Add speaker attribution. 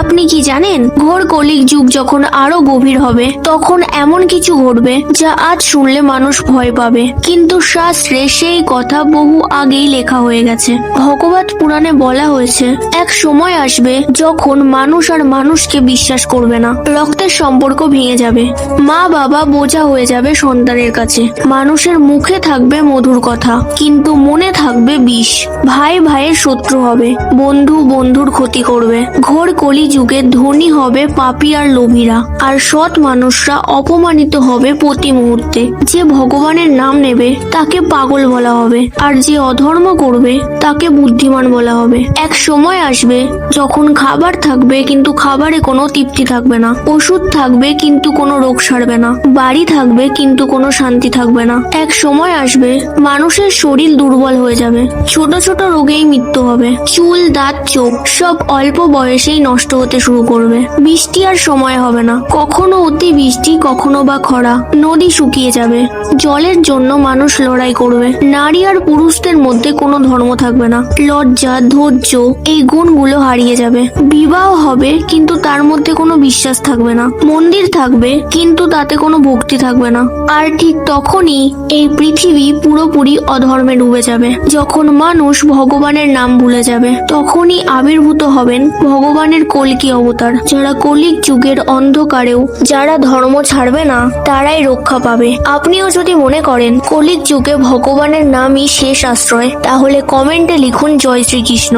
Speaker 1: আপনি কি জানেন, ঘোর কলির যুগ যখন আরো গভীর হবে তখন এমন কিছু ঘটবে যা আজ শুনলে মানুষ ভয় পাবে, কিন্তু শাস্ত্রে সেই কথা বহু আগেই লেখা হয়ে গেছে। ভগবত পুরাণে বলা হয়েছে, এক সময় আসবে যখন মানুষ আর মানুষকে বিশ্বাস করবে না, রক্তের সম্পর্ক ভেঙে যাবে, মা বাবা বোঝা হয়ে যাবে সন্তানের কাছে, মানুষের মুখে থাকবে মধুর কথা কিন্তু মনে থাকবে বিষ, ভাই ভাইয়ের শত্রু হবে, বন্ধু বন্ধুর ক্ষতি করবে। ঘোর কলি যুগে ধনী হবে পাপী আর লোভীরা, আর সৎ মানুষরা অপমানিত হবে প্রতি মুহূর্তে। যে ভগবানের নাম নেবে তাকে পাগল বলা হবে, আর যে অধর্ম করবে তাকে বুদ্ধিমান বলা হবে। এক সময় আসবে যখন খাবার থাকবে কিন্তু খাবারে কোনো তৃপ্তি থাকবে না, ওষুধ থাকবে কিন্তু কোনো রোগ সারবে না, বাড়ি থাকবে কিন্তু কোনো শান্তি থাকবে না। এক সময় আসবে মানুষের শরীর দুর্বল হয়ে যাবে, ছোট ছোট রোগেই মৃত্যু হবে, চুল দাঁত চোখ সব অল্প বয়সেই নষ্ট হতে শুরু করবে। বৃষ্টি আর সময় হবে না, কখনো অতি বৃষ্টি কখনো বা খরা, নদী শুকিয়ে যাবে, জলের জন্য মানুষ লড়াই করবে। নারী আর পুরুষদের মধ্যে কোনো ধর্ম থাকবে না, লজ্জা ধৈর্য এই গুণগুলো হারিয়ে যাবে। বিবাহ হবে কিন্তু তার মধ্যে কোনো বিশ্বাস থাকবে না, মন্দির থাকবে কিন্তু তাতে কোনো ভক্তি থাকবে না। আর ঠিক তখনই এই পৃথিবী পুরোপুরি অধর্মে ডুবে যাবে, যখন মানুষ ভগবানের নাম ভুলে যাবে। তখনই আবির্ভূত হবেন ভগবানের কল্কি অবতার, যারা কলির যুগের অন্ধকারেও যারা ধর্ম ছাড়বে না তারাই রক্ষা পাবে। আপনিও যদি মনে করেন কলির যুগে ভগবানের নামই শেষ আশ্রয়, তাহলে কমেন্টে লিখুন জয় শ্রীকৃষ্ণ।